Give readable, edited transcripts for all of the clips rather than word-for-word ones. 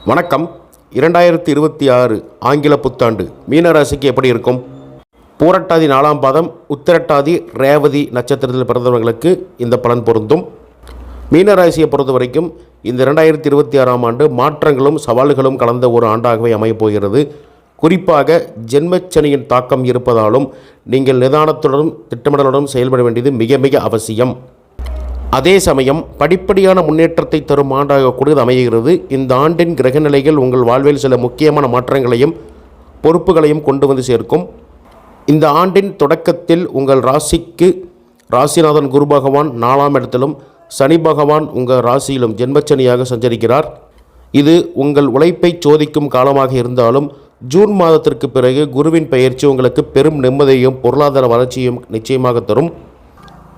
வணக்கம். 2026 ஆங்கில புத்தாண்டு மீனராசிக்கு எப்படி இருக்கும்? பூரட்டாதி 4ஆம் பாதம், உத்திரட்டாதி, ரேவதி நட்சத்திரத்தில் பிறந்தவர்களுக்கு இந்த பலன் பொருந்தும். மீனராசியை பொறுத்த வரைக்கும் இந்த 2026ஆம் ஆண்டு மாற்றங்களும் சவால்களும் கலந்த ஒரு ஆண்டாகவே அமையப் போகிறது. குறிப்பாக ஜென்மச்சனியின் தாக்கம் இருப்பதாலும் நீங்கள் நிதானத்துடனும் திட்டமிடலுடன் செயல்பட வேண்டியது மிக மிக அவசியம். அதே சமயம் படிப்படியான முன்னேற்றத்தை தரும் ஆண்டாக கூட அமைகிறது. இந்த ஆண்டின் கிரகநிலைகள் உங்கள் வாழ்வில் சில முக்கியமான மாற்றங்களையும் பொறுப்புகளையும் கொண்டு வந்து சேர்க்கும். இந்த ஆண்டின் தொடக்கத்தில் உங்கள் ராசிக்கு ராசிநாதன் குரு பகவான் 4ஆம் இடத்திலும், சனி பகவான் உங்கள் ராசியிலும் ஜென்மச்சனியாக சஞ்சரிக்கிறார். இது உங்கள் உழைப்பை சோதிக்கும் காலமாக இருந்தாலும் ஜூன் மாதத்திற்கு பிறகு குருவின் பெயர்ச்சி உங்களுக்கு பெரும் நிம்மதியையும் பொருளாதார வளர்ச்சியையும் நிச்சயமாக தரும்.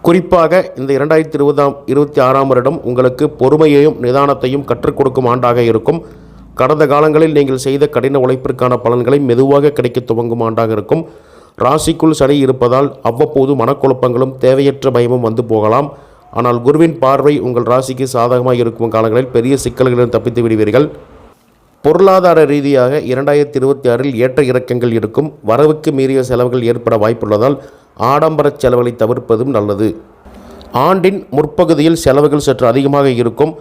குறிப்பாக இந்த 2026ஆம் வருடம் உங்களுக்கு பொறுமையையும் நிதானத்தையும் கற்றுக் கொடுக்கும் ஆண்டாக இருக்கும். கடந்த காலங்களில் நீங்கள் செய்த கடின உழைப்பிற்கான பலன்களை மெதுவாக கிடைக்க துவங்கும் ஆண்டாக இருக்கும். ராசிக்குள் சனி இருப்பதால் அவ்வப்போது மனக்குழப்பங்களும் தேவையற்ற பயமும் வந்து போகலாம். ஆனால் குருவின் பார்வை உங்கள் ராசிக்கு சாதகமாக இருக்கும் காலங்களில் பெரிய சிக்கல்களில் தப்பித்து விடுவீர்கள். பொருளாதார ரீதியாக 2026இல் ஏற்ற இறக்கங்கள் இருக்கும். வரவுக்கு மீறிய செலவுகள் ஏற்பட வாய்ப்புள்ளதால் ஆடம்பர செலவுகளை தவிர்ப்பதும் நல்லது. ஆண்டின் முற்பகுதியில் செலவுகள் சற்று அதிகமாக இருக்கும்.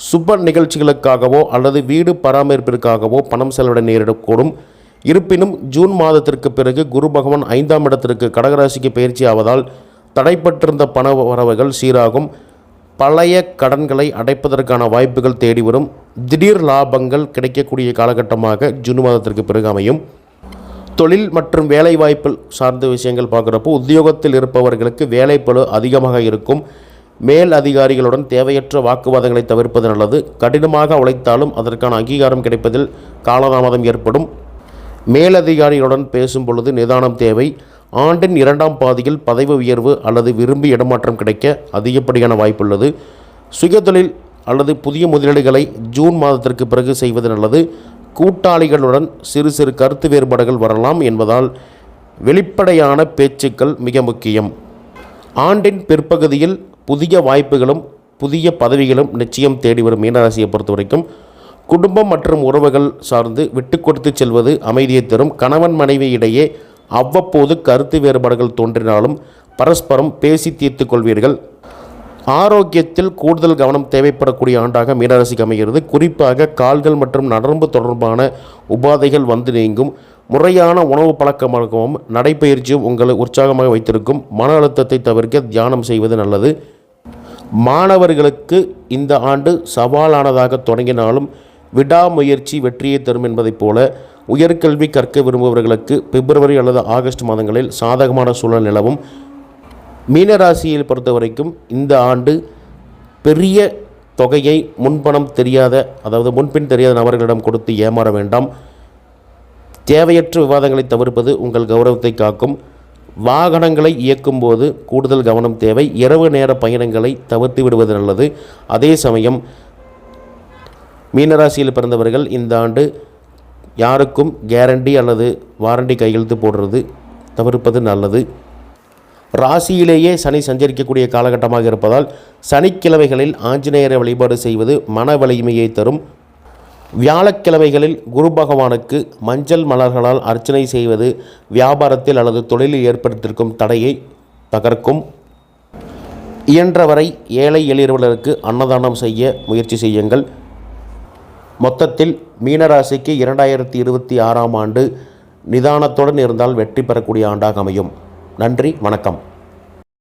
சுப நிகழ்ச்சிகளுக்காகவோ அல்லது வீடு பராமரிப்பிற்காகவோ பணம் செலவிட நேரிடக்கூடும். இருப்பினும் ஜூன் மாதத்திற்கு பிறகு குரு பகவான் 5ஆம் இடத்திற்கு கடகராசிக்கு பயிற்சி ஆவதால் தடைப்பட்டிருந்த பண வரவுகள் சீராகும். பழைய கடன்களை அடைப்பதற்கான வாய்ப்புகள் தேடி வரும். திடீர் லாபங்கள் கிடைக்கக்கூடிய காலகட்டமாக ஜூன் மாதத்திற்கு பிறகு அமையும். தொழில் மற்றும் வேலைவாய்ப்பு சார்ந்த விஷயங்கள் பார்க்குறப்போ உத்தியோகத்தில் இருப்பவர்களுக்கு வேலைப்பளு அதிகமாக இருக்கும். மேல் அதிகாரிகளுடன் தேவையற்ற வாக்குவாதங்களை தவிர்ப்பது நல்லது. கடினமாக உழைத்தாலும் அதற்கான அங்கீகாரம் கிடைப்பதில் காலதாமதம் ஏற்படும். மேலதிகாரிகளுடன் பேசும் பொழுது நிதானம் தேவை. ஆண்டின் 2ஆம் பாதியில் பதவி உயர்வு அல்லது விரும்பி இடமாற்றம் கிடைக்க அதிகப்படியான வாய்ப்புள்ளது. சுயதொழில் அல்லது புதிய முதலீடுகளை ஜூன் மாதத்திற்கு பிறகு செய்வது நல்லது. கூட்டாளிகளுடன் சிறு சிறு கருத்து வேறுபாடுகள் வரலாம் என்பதால் வெளிப்படையான பேச்சுக்கள் மிக முக்கியம். ஆண்டின் பிற்பகுதியில் புதிய வாய்ப்புகளும் புதிய பதவிகளும் நிச்சயம் தேடி வரும் மீனராசியை பொறுத்த வரைக்கும் குடும்பம் மற்றும் உறவுகள் சார்ந்து விட்டு கொடுத்து செல்வது அமைதியை தரும். கணவன் மனைவி இடையே அவ்வப்போது கருத்து வேறுபாடுகள் தோன்றினாலும் பரஸ்பரம் பேசி தீர்த்து கொள்வீர்கள். ஆரோக்கியத்தில் கூடுதல் கவனம் தேவைப்படக்கூடிய ஆண்டாக மீனராசிக்கு அமைகிறது. குறிப்பாக கால்கள் மற்றும் நரம்பு தொடர்பான உபாதைகள் வந்து நீங்கும். முறையான உணவு பழக்கமாகவும் நடைப்பயிற்சியும் உங்களை உற்சாகமாக வைத்திருக்கும். மன அழுத்தத்தை தவிர்க்க தியானம் செய்வது நல்லது. மாணவர்களுக்கு இந்த ஆண்டு சவாலானதாக தொடங்கினாலும் விடாமுயற்சி வெற்றியை தரும் என்பதைப் போல உயர்கல்வி கற்க விரும்புபவர்களுக்கு பிப்ரவரி அல்லது ஆகஸ்ட் மாதங்களில் சாதகமான சூழல் நிலவும். மீனராசியை பொறுத்த வரைக்கும் இந்த ஆண்டு பெரிய தொகையை முன்பணம் தெரியாத முன்பின் தெரியாத நபர்களிடம் கொடுத்து ஏமாற வேண்டாம். தேவையற்ற விவாதங்களை தவிர்ப்பது உங்கள் கௌரவத்தை காக்கும். வாகனங்களை இயக்கும் போது கூடுதல் கவனம் தேவை. இரவு நேர பயணங்களை தவிர்த்து விடுவது நல்லது. அதே சமயம் மீனராசியில் பிறந்தவர்கள் இந்த ஆண்டு யாருக்கும் கேரண்டி அல்லது வாரண்டி கையெழுத்து போடுறது தவிர்ப்பது நல்லது. ராசியிலேயே சனி சஞ்சரிக்கக்கூடிய காலகட்டமாக இருப்பதால் சனிக்கிழமைகளில் ஆஞ்சநேயரை வழிபாடு செய்வது மன வலிமையை தரும். வியாழக்கிழமைகளில் குரு பகவானுக்கு மஞ்சள் மலர்களால் அர்ச்சனை செய்வது வியாபாரத்தில் அல்லது தொழிலில் ஏற்படுத்தியிருக்கும் தடையை தகர்க்கும். இயன்றவரை ஏழை எளியவர்களுக்கு அன்னதானம் செய்ய முயற்சி செய்யுங்கள். மொத்தத்தில் மீனராசிக்கு 2026ஆம் ஆண்டு நிதானத்துடன் இருந்தால் வெற்றி பெறக்கூடிய ஆண்டாக அமையும். நன்றி, வணக்கம்.